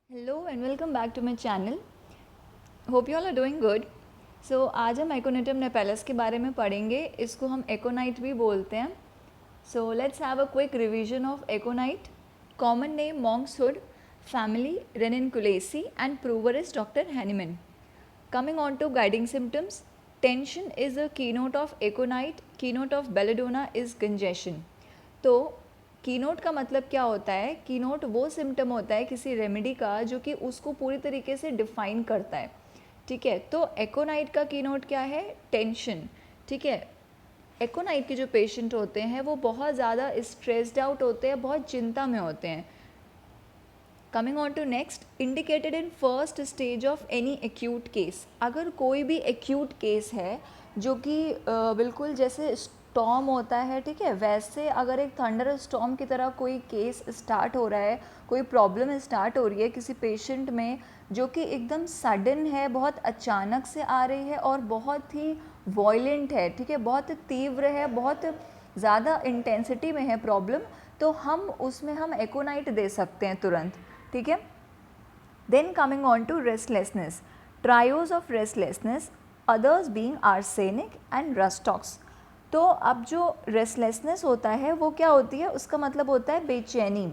Hello and welcome back to my channel. Hope you all are doing good. So आज हम एकोनेटम napellus के बारे में पढ़ेंगे। इसको हम एकोनाइट भी बोलते हैं। So let's have a quick revision of aconite. Common name monkshood, family ranunculaceae and prover is doctor Hahnemann. Coming on to guiding symptoms, tension is a keynote of aconite, keynote of belladonna is congestion. तो keynote का मतलब क्या होता है? Keynote वो symptom होता है किसी रेमेडी का जो कि उसको पूरी तरीके से डिफाइन करता है। ठीक है, तो एकोनाइट का कीनोट क्या है? टेंशन। ठीक है, एकोनाइट के जो पेशेंट होते हैं वो बहुत ज़्यादा स्ट्रेस्ड आउट होते हैं, बहुत चिंता में होते हैं। Coming on to next, indicated in first stage of any acute case. अगर कोई भी एक्यूट केस है जो कि बिल्कुल जैसे स्टॉर्म होता है, ठीक है, वैसे अगर एक थंडर स्टॉर्म की तरह कोई केस स्टार्ट हो रहा है, कोई प्रॉब्लम स्टार्ट हो रही है किसी पेशेंट में जो कि एकदम सडन है, बहुत अचानक से आ रही है और बहुत ही वॉयलेंट है, ठीक है, बहुत तीव्र है, बहुत ज़्यादा इंटेंसिटी में है प्रॉब्लम, तो हम उसमें हम एकोनाइट दे सकते हैं तुरंत। ठीक है, then coming on to restlessness, trios of restlessness, others being arsenic and rhus tox. तो अब जो रेस्टलेसनेस होता है वो क्या होती है? उसका मतलब होता है बेचैनी।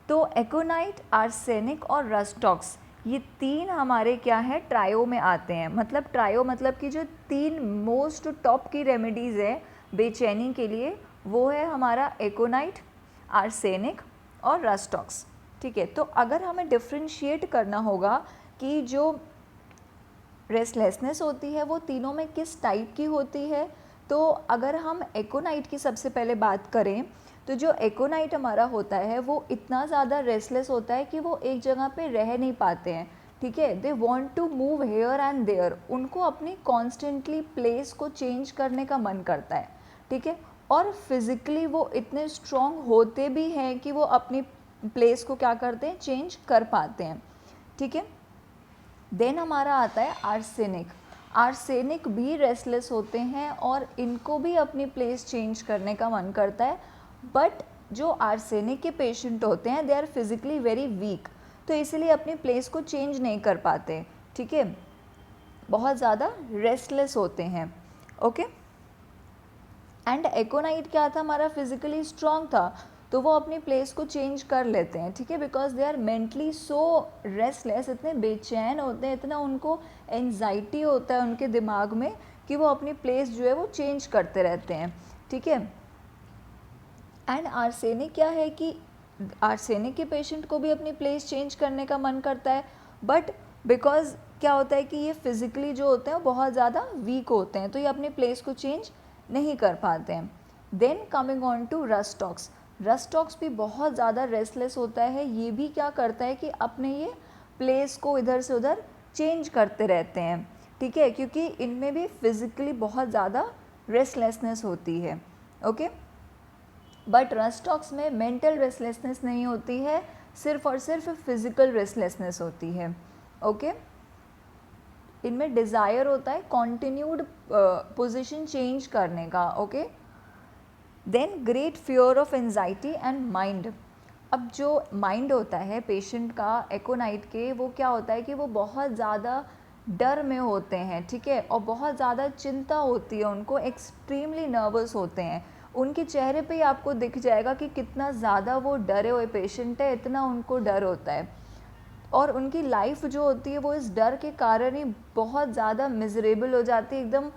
तो एकोनाइट, आर्सेनिक और रस्टॉक्स, ये तीन हमारे क्या है? ट्रायो में आते हैं। मतलब ट्रायो मतलब कि जो तीन मोस्ट टॉप की रेमेडीज़ है बेचैनी के लिए, वो है हमारा एकोनाइट, आर्सेनिक और रस्टॉक्स। ठीक है, तो अगर हमें डिफ्रेंशिएट करना होगा कि जो रेस्टलेसनेस होती है वो तीनों में किस टाइप की होती है, तो अगर हम एकोनाइट की सबसे पहले बात करें तो जो एकोनाइट हमारा होता है वो इतना ज़्यादा रेस्टलेस होता है कि वो एक जगह पे रह नहीं पाते हैं। ठीक है, they want to move here and there, उनको अपनी कॉन्स्टेंटली प्लेस को चेंज करने का मन करता है। ठीक है, और फिज़िकली वो इतने स्ट्रॉन्ग होते भी हैं कि वो अपनी प्लेस को क्या करते हैं? चेंज कर पाते हैं। ठीक है, देन हमारा आता है आर्सेनिक। आर्सेनिक भी रेस्टलेस होते हैं और इनको भी अपनी प्लेस चेंज करने का मन करता है, बट जो आर्सेनिक के पेशेंट होते हैं they are physically very weak, तो इसीलिए अपनी प्लेस को चेंज नहीं कर पाते। ठीक है, बहुत ज़्यादा रेस्टलेस होते हैं। ओके, एंड एकोनाइट क्या था? हमारा फिजिकली स्ट्रॉन्ग था, तो वो अपनी प्लेस को चेंज कर लेते हैं। ठीक है, because they are mentally so restless, इतने बेचैन होते हैं, इतना उनको एंजाइटी होता है उनके दिमाग में कि वो अपनी प्लेस जो है वो चेंज करते रहते हैं। ठीक है, एंड आर्सेनिक क्या है कि आर्सेनिक के पेशेंट को भी अपनी प्लेस चेंज करने का मन करता है, बट बिकॉज क्या होता है कि ये फिज़िकली जो होते हैं वो बहुत ज़्यादा वीक होते हैं, तो ये अपनी प्लेस को चेंज नहीं कर पाते हैं। Then coming on to rhus tox, rhus tox भी बहुत ज़्यादा रेस्टलेस होता है। ये भी क्या करता है कि अपने ये प्लेस को इधर से उधर चेंज करते रहते हैं। ठीक है, क्योंकि इनमें भी फिज़िकली बहुत ज़्यादा रेस्टलेसनेस होती है। ओके, बट रस्टॉक्स में मेंटल रेस्टलेसनेस नहीं होती है, सिर्फ और सिर्फ फिज़िकल रेस्टलेसनेस होती है। ओके, इनमें डिज़ायर होता है कॉन्टिन्यूड पोजीशन चेंज करने का। Okay, then great fear of anxiety and mind. अब जो माइंड होता है पेशेंट का एकोनाइट के, वो क्या होता है कि वो बहुत ज़्यादा डर में होते हैं। ठीक है, और बहुत ज़्यादा चिंता होती है उनको, एक्सट्रीमली नर्वस होते हैं। उनके चेहरे पे ही आपको दिख जाएगा कि कितना ज़्यादा वो डरे हुए पेशेंट है, इतना उनको डर होता है। और उनकी लाइफ जो होती है वो इस डर के कारण ही बहुत ज़्यादा मिजरेबल हो जाती है, एकदम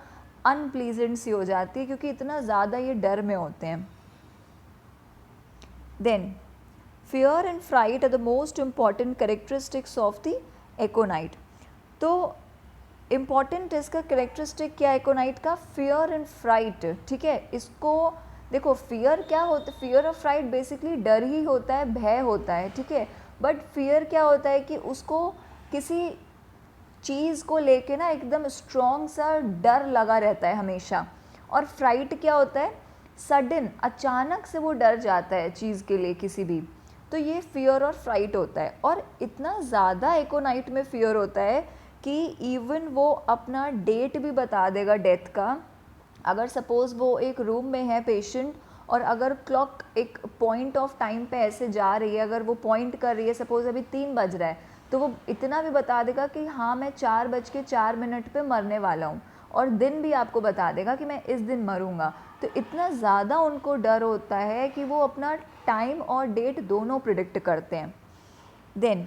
अनप्लीजेंट सी हो जाती है, क्योंकि इतना ज़्यादा ये डर में होते हैं। Then fear and fright are the most important characteristics of the aconite. तो इम्पॉर्टेंट इसका करेक्टरिस्टिक क्या है एकोनाइट का? Fear and fright. ठीक है, इसको देखो, फियर क्या होता है? फियर और फ्राइट बेसिकली डर ही होता है, भय होता है। ठीक है, बट फियर क्या होता है कि उसको किसी चीज़ को लेके ना एकदम स्ट्रॉन्ग सा डर लगा रहता है हमेशा। और फ्राइट क्या होता है? सडन, अचानक से वो डर जाता है चीज़ के लिए किसी भी। तो ये फियर और फ्राइट होता है, और इतना ज़्यादा एकोनाइट में फियर होता है कि इवन वो अपना डेट भी बता देगा डेथ का। अगर सपोज़ वो एक रूम में है पेशेंट, और अगर क्लॉक एक पॉइंट ऑफ टाइम पे ऐसे जा रही है, अगर वो पॉइंट कर रही है, सपोज़ अभी 3 बज रहा है, तो वो इतना भी बता देगा कि हाँ मैं 4:04 पे मरने वाला हूँ, और दिन भी आपको बता देगा कि मैं इस दिन मरूंगा। तो इतना ज़्यादा उनको डर होता है कि वो अपना टाइम और डेट दोनों प्रिडिक्ट करते हैं। Then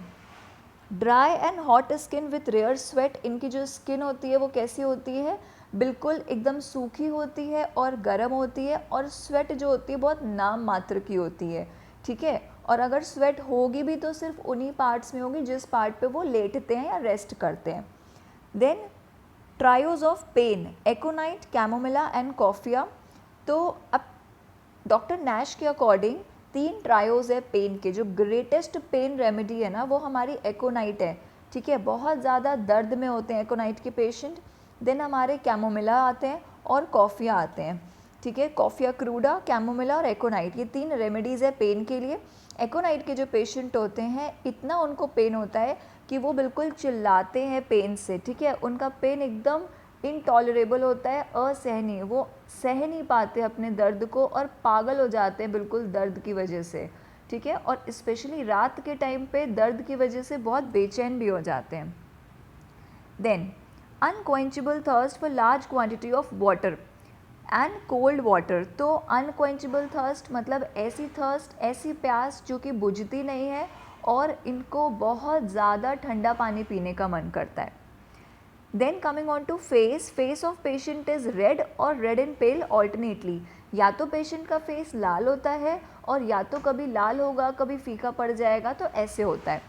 dry and hot skin with rare sweat, इनकी जो स्किन होती है वो कैसी होती है, बिल्कुल एकदम सूखी होती है और गर्म होती है, और स्वेट जो होती है बहुत नाम मात्र की होती है, ठीक है। और अगर स्वेट होगी भी तो सिर्फ उन्हीं पार्ट्स में होगी जिस पार्ट पे वो लेटते हैं या रेस्ट करते हैं। Then trios of pain, aconite, chamomilla and coffea. तो अब डॉक्टर नैश के अकॉर्डिंग 3 ट्रायोज है पेन के। जो ग्रेटेस्ट पेन रेमेडी है ना वो हमारी एकोनाइट है, ठीक है। बहुत ज़्यादा दर्द में होते हैं एकोनाइट के पेशेंट। देन हमारे कैमोमिला आते हैं और कॉफिया आते हैं, ठीक है। कॉफिया क्रूडा, कैमोमिला और एकोनाइट, ये 3 रेमेडीज़ है पेन के लिए। एकोनाइट के जो पेशेंट होते हैं इतना उनको पेन होता है कि वो बिल्कुल चिल्लाते हैं पेन से, ठीक है। उनका पेन एकदम इनटॉलरेबल होता है, असहनीय, वो सह नहीं पाते अपने दर्द को और पागल हो जाते हैं बिल्कुल दर्द की वजह से, ठीक है। और स्पेशली रात के टाइम पे दर्द की वजह से बहुत बेचैन भी हो जाते हैं। Then unquenchable thirst for large quantity of water and cold water. तो अनक्वेंचेबल थर्स्ट मतलब ऐसी थर्स्ट, ऐसी प्यास जो कि बुझती नहीं है और इनको बहुत ज़्यादा ठंडा पानी पीने का मन करता है। Then coming on to face, face of patient is red और रेड एंड पेल ऑल्टरनेटली। या तो पेशेंट का फेस लाल होता है और या तो कभी लाल होगा कभी फीका पड़ जाएगा, तो ऐसे होता है।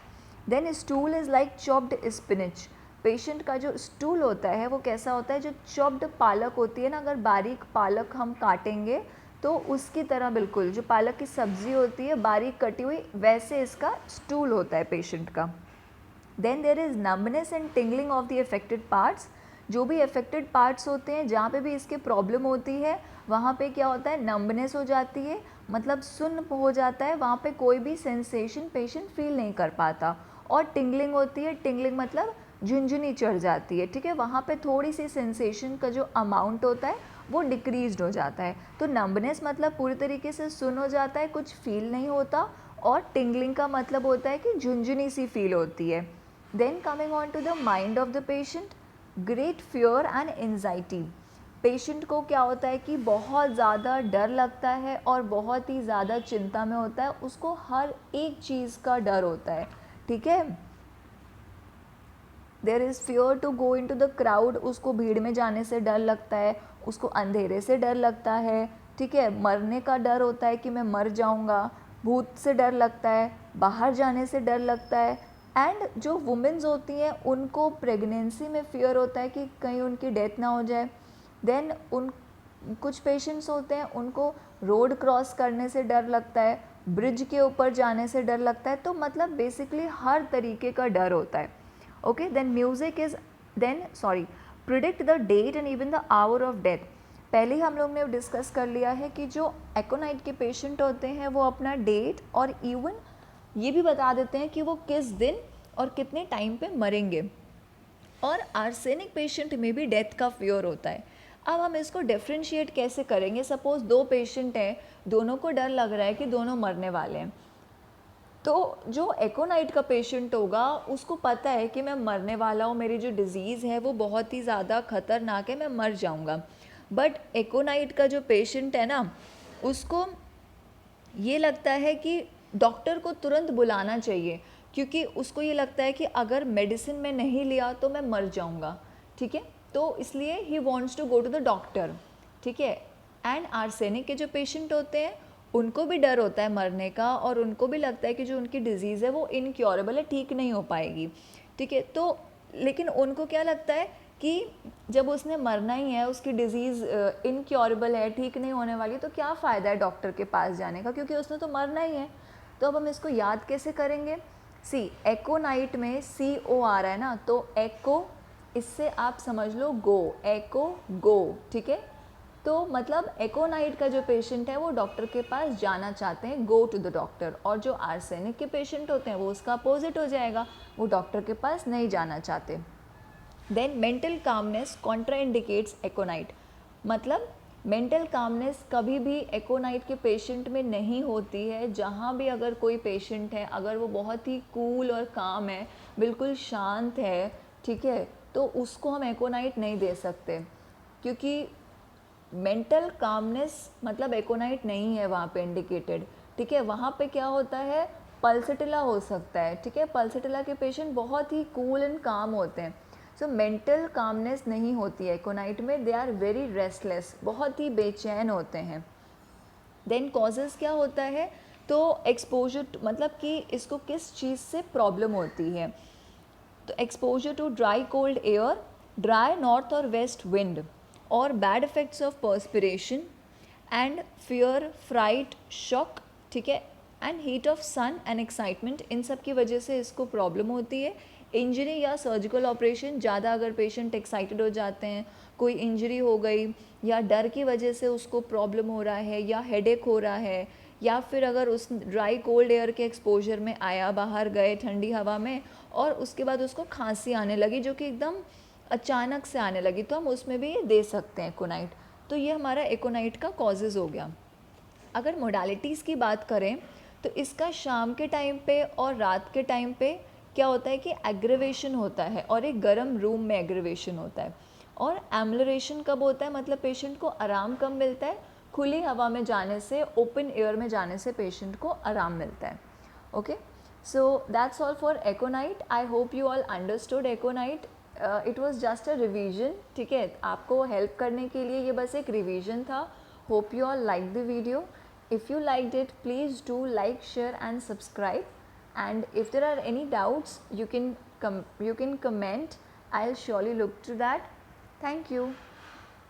Then stool is like chopped spinach. Patient का जो स्टूल होता है वो कैसा होता है, जो चॉप्ड पालक होती है ना, अगर बारीक पालक हम काटेंगे तो उसकी तरह बिल्कुल जो पालक की सब्ज़ी होती है बारीक कटी हुई, वैसे इसका स्टूल होता है पेशेंट का। Then there is numbness and tingling of the affected parts. जो भी अफेक्टेड पार्ट्स होते हैं जहाँ पे भी इसके प्रॉब्लम होती है वहाँ पे क्या होता है, नम्बनेस हो जाती है, मतलब सुन्न हो जाता है, वहाँ पे कोई भी सेंसेशन पेशेंट फील नहीं कर पाता। और टिंगलिंग होती है, टिंगलिंग मतलब झुंझुनी चढ़ जाती है, ठीक है। वहाँ पे थोड़ी सी सेंसेशन का जो अमाउंट होता है वो डिक्रीज्ड हो जाता है। तो नम्बनेस मतलब पूरी तरीके से सुन हो जाता है, कुछ फील नहीं होता, और टिंगलिंग का मतलब होता है कि झुंझुनी सी फील होती है। Then coming on to the mind of the patient, great fear and anxiety. Patient को क्या होता है कि बहुत ज़्यादा डर लगता है और बहुत ही ज़्यादा चिंता में होता है, उसको हर एक चीज़ का डर होता है, ठीक है। There is fear to go in to the crowd, उसको भीड़ में जाने से डर लगता है, उसको अंधेरे से डर लगता है, ठीक है। मरने का डर होता है कि मैं मर जाऊंगा, भूत से डर लगता है, बाहर जाने से डर लगता है। एंड जो वुमेन्स होती हैं उनको प्रेगनेंसी में फियर होता है कि कहीं उनकी डेथ ना हो जाए। देन उन कुछ पेशेंट्स होते हैं उनको रोड क्रॉस करने से डर लगता है, ब्रिज के ऊपर जाने से डर लगता है। तो मतलब बेसिकली हर तरीके का डर होता है, okay. Then music is predict the date and even the hour of death. पहले ही हम लोग ने डिस्कस कर लिया है कि जो एकोनाइट के पेशेंट होते हैं वो अपना डेट और इवन ये भी बता देते हैं कि वो किस दिन और कितने टाइम पे मरेंगे। और आर्सेनिक पेशेंट में भी डेथ का फियर होता है। अब हम इसको डिफ्रेंशिएट कैसे करेंगे, सपोज 2 पेशेंट हैं, दोनों को डर लग रहा है कि दोनों मरने वाले हैं, तो जो एकोनाइट का पेशेंट होगा उसको पता है कि मैं मरने वाला हूँ, मेरी जो डिज़ीज़ है वो बहुत ही ज़्यादा खतरनाक है, मैं मर जाऊँगा। बट एकोनाइट का जो पेशेंट है ना, उसको ये लगता है कि डॉक्टर को तुरंत बुलाना चाहिए, क्योंकि उसको ये लगता है कि अगर मेडिसिन में नहीं लिया तो मैं मर जाऊँगा, ठीक है। तो इसलिए ही wants to go to the doctor, ठीक है। एंड आर्सेनिक के जो पेशेंट होते हैं उनको भी डर होता है मरने का, और उनको भी लगता है कि जो उनकी डिज़ीज़ है वो इनक्योरेबल है, ठीक नहीं हो पाएगी, ठीक है। तो लेकिन उनको क्या लगता है कि जब उसने मरना ही है, उसकी डिज़ीज़ इनक्योरेबल है, ठीक नहीं होने वाली, तो क्या फ़ायदा है डॉक्टर के पास जाने का, क्योंकि उसने तो मरना ही है। तो अब हम इसको याद कैसे करेंगे, सी एकोनाइट में CO आ रहा है ना, तो एको, इससे आप समझ लो गो, एको गो, ठीक है। तो मतलब एकोनाइट का जो पेशेंट है वो डॉक्टर के पास जाना चाहते हैं, गो टू द डॉक्टर, और जो आर्सेनिक के पेशेंट होते हैं वो उसका अपोजिट हो जाएगा, वो डॉक्टर के पास नहीं जाना चाहते। देन मेंटल कामनेस कॉन्ट्राइंडिकेट्स एकोनाइट, मतलब मेंटल कामनेस कभी भी एकोनाइट के पेशेंट में नहीं होती है। जहाँ भी अगर कोई पेशेंट है, अगर वो बहुत ही कूल और काम है, बिल्कुल शांत है, ठीक है, तो उसको हम एकोनाइट नहीं दे सकते, क्योंकि मेंटल कामनेस मतलब एकोनाइट नहीं है वहाँ पे इंडिकेटेड, ठीक है। वहाँ पे क्या होता है, पल्सटिला हो सकता है, ठीक है। पल्सटिला के पेशेंट बहुत ही कूल एंड काम होते हैं। सो मेंटल कामनेस नहीं होती है एकोनाइट में, दे आर वेरी रेस्टलेस, बहुत ही बेचैन होते हैं। देन कॉजेज़ क्या होता है, तो एक्सपोजर मतलब कि इसको किस चीज़ से प्रॉब्लम होती है, तो exposure to dry cold air, dry north और वेस्ट विंड, और bad effects of perspiration and fear, fright, shock, ठीक है, and heat of sun and excitement, इन सब की वजह से इसको प्रॉब्लम होती है। इंजरी या सर्जिकल ऑपरेशन, ज़्यादा अगर पेशेंट एक्साइटेड हो जाते हैं, कोई इंजरी हो गई या डर की वजह से उसको प्रॉब्लम हो रहा है या हेडेक हो रहा है, या फिर अगर उस ड्राई कोल्ड एयर के एक्सपोजर में आया, बाहर गए ठंडी हवा में, और उसके बाद उसको खांसी आने लगी जो कि एकदम अचानक से आने लगी, तो हम उसमें भी ये दे सकते हैं एकोनाइट। तो ये हमारा एकोनाइट का कॉजेज़ हो गया। अगर मोडालिटीज़ की बात करें तो इसका शाम के टाइम पे और रात के टाइम पे क्या होता है कि एग्रीवेशन होता है, और एक गर्म रूम में एग्रीवेशन होता है। और एम्बलरेशन कब होता है, मतलब पेशेंट को आराम कब मिलता है, खुली हवा में जाने से, ओपन एयर में जाने से पेशेंट को आराम मिलता है। Okay, so that's all for aconite. I hope you all understood aconite. It was just a revision, ठीक है, आपको हेल्प करने के लिए ये बस एक रिवीजन था। Hope you all like the video. If you liked it, please do like, share and subscribe. And if there are any doubts, you can comment. I'll surely look to that. Thank you.